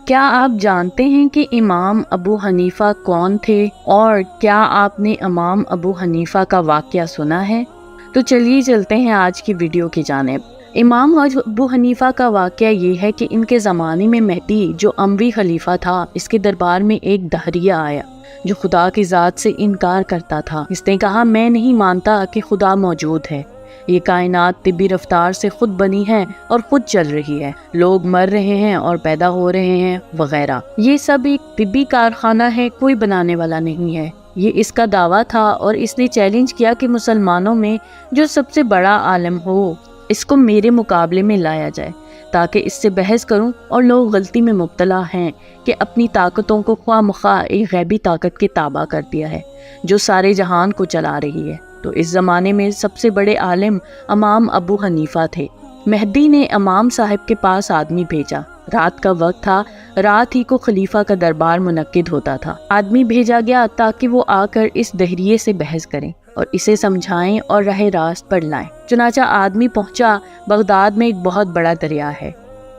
کیا آپ جانتے ہیں کہ امام ابو حنیفہ کون تھے اور کیا آپ نے امام ابو حنیفہ کا واقعہ سنا ہے؟ تو چلیے چلتے ہیں آج کی ویڈیو کی جانب۔ امام ابو حنیفہ کا واقعہ یہ ہے کہ ان کے زمانے میں مہدی جو اموی خلیفہ تھا، اس کے دربار میں ایک دہریہ آیا جو خدا کی ذات سے انکار کرتا تھا۔ اس نے کہا، میں نہیں مانتا کہ خدا موجود ہے، یہ کائنات طبی رفتار سے خود بنی ہے اور خود چل رہی ہے، لوگ مر رہے ہیں اور پیدا ہو رہے ہیں وغیرہ، یہ سب ایک طبی کارخانہ ہے، کوئی بنانے والا نہیں ہے۔ یہ اس کا دعویٰ تھا اور اس نے چیلنج کیا کہ مسلمانوں میں جو سب سے بڑا عالم ہو اس کو میرے مقابلے میں لایا جائے تاکہ اس سے بحث کروں، اور لوگ غلطی میں مبتلا ہیں کہ اپنی طاقتوں کو خواہ مخواہ ایک غیبی طاقت کے تابع کر دیا ہے جو سارے جہان کو چلا رہی ہے۔ تو اس زمانے میں سب سے بڑے عالم امام ابو حنیفہ تھے۔ مہدی نے امام صاحب کے پاس آدمی بھیجا، رات کا وقت تھا، رات ہی کو خلیفہ کا دربار منعقد ہوتا تھا۔ آدمی بھیجا گیا تاکہ وہ آ کر اس دہریے سے بحث کریں اور اسے سمجھائیں اور راہ راست پر لائیں۔ چنانچہ آدمی پہنچا۔ بغداد میں ایک بہت بڑا دریا ہے،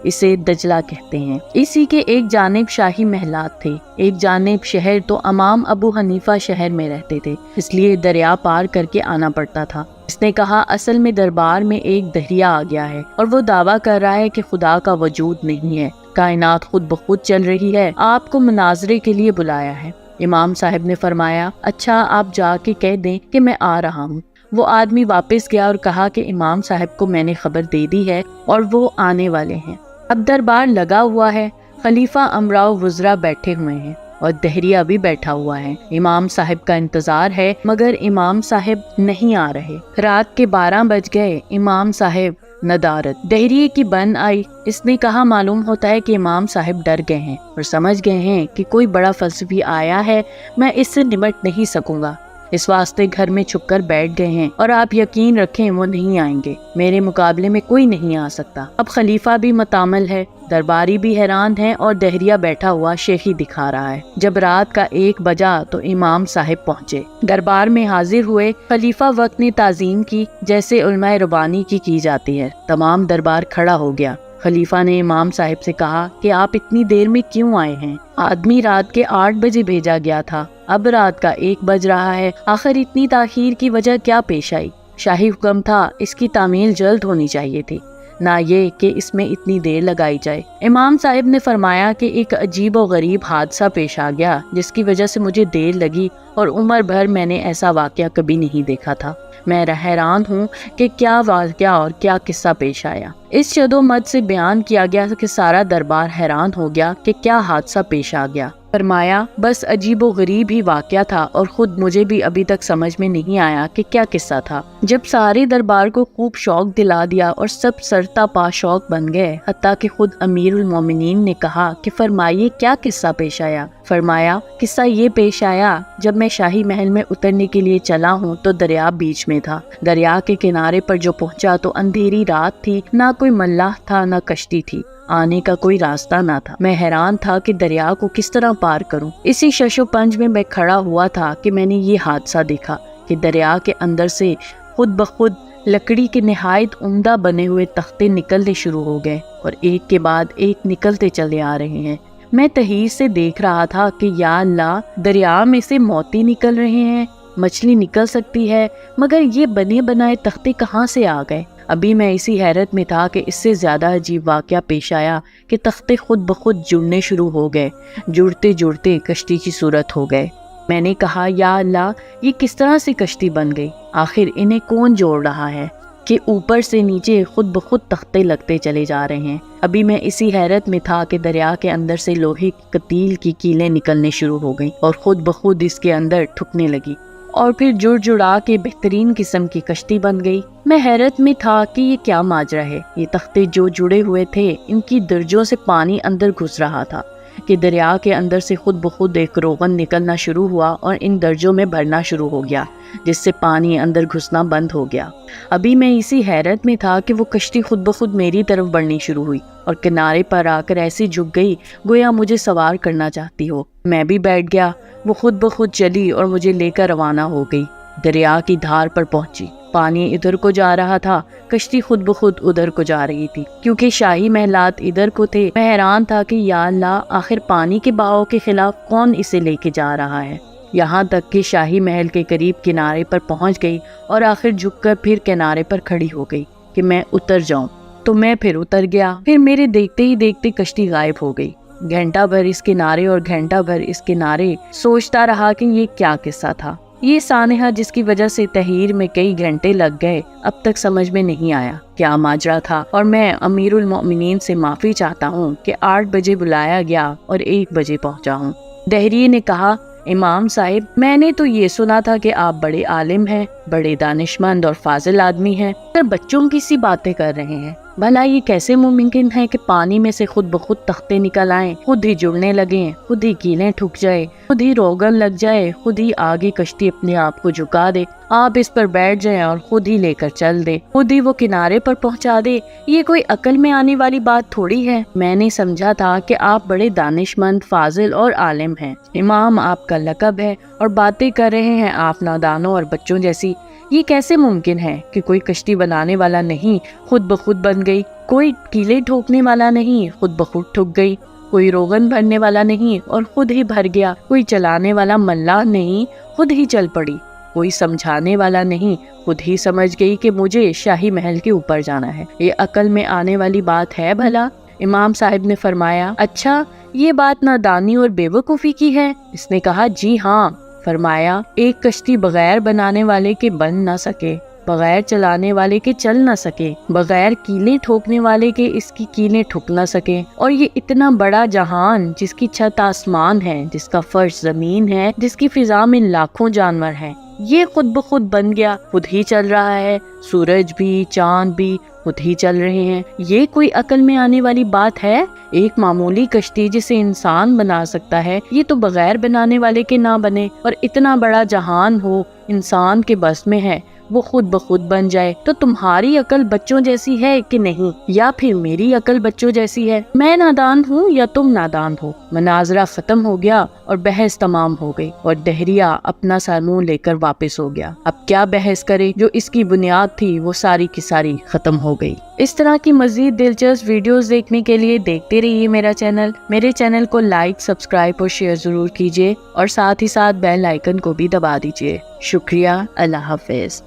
اسے دجلہ کہتے ہیں۔ اسی کے ایک جانب شاہی محلات تھے، ایک جانب شہر، تو امام ابو حنیفہ شہر میں رہتے تھے، اس لیے دریا پار کر کے آنا پڑتا تھا۔ اس نے کہا، اصل میں دربار میں ایک دہریہ آ گیا ہے اور وہ دعویٰ کر رہا ہے کہ خدا کا وجود نہیں ہے، کائنات خود بخود چل رہی ہے، آپ کو مناظرے کے لیے بلایا ہے۔ امام صاحب نے فرمایا، اچھا آپ جا کے کہہ دیں کہ میں آ رہا ہوں۔ وہ آدمی واپس گیا اور کہا کہ امام صاحب کو میں نے خبر دے دی ہے اور وہ آنے والے ہیں۔ اب دربار لگا ہوا ہے، خلیفہ امراء و وزراء بیٹھے ہوئے ہیں اور دہریہ بھی بیٹھا ہوا ہے۔ امام صاحب کا انتظار ہے مگر امام صاحب نہیں آ رہے۔ رات کے 12 بج گئے، امام صاحب ندارت۔ دہریے کی بن آئی۔ اس نے کہا، معلوم ہوتا ہے کہ امام صاحب ڈر گئے ہیں اور سمجھ گئے ہیں کہ کوئی بڑا فلسفی آیا ہے، میں اس سے نمٹ نہیں سکوں گا، اس واسطے گھر میں چھپ کر بیٹھ گئے ہیں، اور آپ یقین رکھیں وہ نہیں آئیں گے، میرے مقابلے میں کوئی نہیں آ سکتا۔ اب خلیفہ بھی متعامل ہے، درباری بھی حیران ہے اور دہریہ بیٹھا ہوا شیخی دکھا رہا ہے۔ جب رات کا 1 بجا تو امام صاحب پہنچے، دربار میں حاضر ہوئے۔ خلیفہ وقت نے تعظیم کی جیسے علماء ربانی کی جاتی ہے۔ تمام دربار کھڑا ہو گیا۔ خلیفہ نے امام صاحب سے کہا کہ آپ اتنی دیر میں کیوں آئے ہیں؟ آدمی رات کے 8 بجے بھیجا گیا تھا، اب رات کا 1 بج رہا ہے، آخر اتنی تاخیر کی وجہ کیا پیش آئی؟ شاہی حکم تھا، اس کی تعمیل جلد ہونی چاہیے تھی، نہ یہ کہ اس میں اتنی دیر لگائی جائے۔ امام صاحب نے فرمایا کہ ایک عجیب و غریب حادثہ پیش آ گیا جس کی وجہ سے مجھے دیر لگی، اور عمر بھر میں نے ایسا واقعہ کبھی نہیں دیکھا تھا۔ میں حیران ہوں کہ کیا واقعہ اور کیا قصہ پیش آیا۔ اس شد و مد سے بیان کیا گیا کہ سارا دربار حیران ہو گیا کہ کیا حادثہ پیش آ گیا۔ فرمایا، بس عجیب و غریب ہی واقعہ تھا اور خود مجھے بھی ابھی تک سمجھ میں نہیں آیا کہ کیا قصہ تھا۔ جب سارے دربار کو خوب شوق دلا دیا اور سب سرتا پا شوق بن گئے، حتیٰ کہ خود امیر المومنین نے کہا کہ فرمائیے کیا قصہ پیش آیا؟ فرمایا، قصہ یہ پیش آیا، جب میں شاہی محل میں اترنے کے لیے چلا ہوں تو دریا بیچ میں تھا۔ دریا کے کنارے پر جو پہنچا تو اندھیری رات تھی، نہ کوئی ملاح تھا نہ کشتی تھی، آنے کا کوئی راستہ نہ تھا۔ میں حیران تھا کہ دریا کو کس طرح پار کروں۔ اسی شش و پنج میں کھڑا ہوا تھا کہ میں نے یہ حادثہ دیکھا کہ دریا کے اندر سے خود بخود لکڑی کے نہایت عمدہ بنے ہوئے تختے نکلنے شروع ہو گئے اور ایک کے بعد ایک نکلتے چلے آ رہے ہیں۔ میں تحیر سے دیکھ رہا تھا کہ یا اللہ، دریا میں سے موتی نکل رہے ہیں، مچھلی نکل سکتی ہے، مگر یہ بنے بنائے تختے کہاں سے آ گئے؟ ابھی میں اسی حیرت میں تھا کہ اس سے زیادہ عجیب واقعہ پیش آیا کہ تختے خود بخود جڑنے شروع ہو گئے، جڑتے جڑتے کشتی کی صورت ہو گئے۔ میں نے کہا، یا اللہ، یہ کس طرح سے کشتی بن گئی؟ آخر انہیں کون جوڑ رہا ہے کہ اوپر سے نیچے خود بخود تختے لگتے چلے جا رہے ہیں؟ ابھی میں اسی حیرت میں تھا کہ دریا کے اندر سے لوہے کی قتیل کی کیلیں نکلنے شروع ہو گئیں اور خود بخود اس کے اندر ٹھکنے لگی اور پھر جڑ جڑا کے بہترین قسم کی کشتی بن گئی۔ میں حیرت میں تھا کہ یہ کیا ماجرا ہے۔ یہ تختے جو جڑے ہوئے تھے، ان کی درجوں سے پانی اندر گھس رہا تھا کہ دریا کے اندر سے خود بخود ایک روغن نکلنا شروع ہوا اور ان درجوں میں بھرنا شروع ہو گیا، جس سے پانی اندر گھسنا بند ہو گیا۔ ابھی میں اسی حیرت میں تھا کہ وہ کشتی خود بخود میری طرف بڑھنی شروع ہوئی اور کنارے پر آ کر ایسی جھک گئی گویا مجھے سوار کرنا چاہتی ہو۔ میں بھی بیٹھ گیا، وہ خود بخود چلی اور مجھے لے کر روانہ ہو گئی۔ دریا کی دھار پر پہنچی۔ پانی ادھر کو جا رہا تھا، کشتی خود بخود ادھر کو جا رہی تھی، کیونکہ شاہی محلات ادھر کو تھے۔ میں حیران تھا کہ یا اللہ، آخر پانی کے بہاؤ کے خلاف کون اسے لے کے جا رہا ہے؟ یہاں تک کہ شاہی محل کے قریب کنارے پر پہنچ گئی اور آخر جھک کر پھر کنارے پر کھڑی ہو گئی کہ میں اتر جاؤں، تو میں پھر اتر گیا۔ پھر میرے دیکھتے ہی دیکھتے کشتی غائب ہو گئی۔ گھنٹہ بھر اس کنارے اور گھنٹہ بھر اس کنارے سوچتا رہا کہ یہ کیا قصہ تھا۔ یہ سانحہ جس کی وجہ سے تحریر میں کئی گھنٹے لگ گئے، اب تک سمجھ میں نہیں آیا کیا ماجرا تھا، اور میں امیر المؤمنین سے معافی چاہتا ہوں کہ 8 بجے بلایا گیا اور 1 بجے پہنچا ہوں۔ دہریے نے کہا، امام صاحب، میں نے تو یہ سنا تھا کہ آپ بڑے عالم ہیں، بڑے دانشمند اور فاضل آدمی ہیں، پر بچوں کی سی باتیں کر رہے ہیں۔ بھلا یہ کیسے ممکن ہے کہ پانی میں سے خود بخود تختے نکل آئیں، خود ہی جڑنے لگیں، خود ہی کیلیں ٹھک جائے، خود ہی روغن لگ جائے، خود ہی آگے کشتی اپنے آپ کو جھکا دے، آپ اس پر بیٹھ جائیں اور خود ہی لے کر چل دے، خود ہی وہ کنارے پر پہنچا دے؟ یہ کوئی عقل میں آنے والی بات تھوڑی ہے۔ میں نے سمجھا تھا کہ آپ بڑے دانشمند، فاضل اور عالم ہیں، امام آپ کا لقب ہے، اور باتیں کر رہے ہیں آپ نادانوں اور بچوں جیسی۔ یہ کیسے ممکن ہے کہ کوئی کشتی بنانے والا نہیں، خود بخود بن گئی؟ کوئی کیلے ٹھوکنے والا نہیں، خود بخود ٹھک گئی؟ کوئی روغن بھرنے والا نہیں اور خود ہی بھر گیا؟ کوئی چلانے والا ملاح نہیں، خود ہی چل پڑی؟ کوئی سمجھانے والا نہیں، خود ہی سمجھ گئی کہ مجھے شاہی محل کے اوپر جانا ہے؟ یہ عقل میں آنے والی بات ہے بھلا؟ امام صاحب نے فرمایا، اچھا، یہ بات نادانی اور بے وقوفی کی ہے؟ اس نے کہا، جی ہاں۔ فرمایا، ایک کشتی بغیر بنانے والے کے بن نہ سکے، بغیر چلانے والے کے چل نہ سکے، بغیر کیلیں ٹھوکنے والے کے اس کی کیلیں ٹھک نہ سکے، اور یہ اتنا بڑا جہان جس کی چھت آسمان ہے، جس کا فرش زمین ہے، جس کی فضا میں لاکھوں جانور ہیں، یہ خود بخود بن گیا، خود ہی چل رہا ہے۔ سورج بھی، چاند بھی خود ہی چل رہے ہیں۔ یہ کوئی عقل میں آنے والی بات ہے؟ ایک معمولی کشتی جسے انسان بنا سکتا ہے، یہ تو بغیر بنانے والے کے نہ بنے، اور اتنا بڑا جہان ہو، انسان کے بس میں ہے، وہ خود بخود بن جائے۔ تو تمہاری عقل بچوں جیسی ہے کہ نہیں؟ یا پھر میری عقل بچوں جیسی ہے؟ میں نادان ہوں یا تم نادان ہو؟ مناظرہ ختم ہو گیا اور بحث تمام ہو گئی، اور دہریہ اپنا سر منہ لے کر واپس ہو گیا۔ اب کیا بحث کرے؟ جو اس کی بنیاد تھی وہ ساری کی ساری ختم ہو گئی۔ اس طرح کی مزید دلچسپ ویڈیوز دیکھنے کے لیے دیکھتے رہیے میرے چینل کو لائک، سبسکرائب اور شیئر ضرور کیجیے، اور ساتھ ہی ساتھ بیل آئیکن کو بھی دبا دیجیے۔ شکریہ، اللہ حافظ۔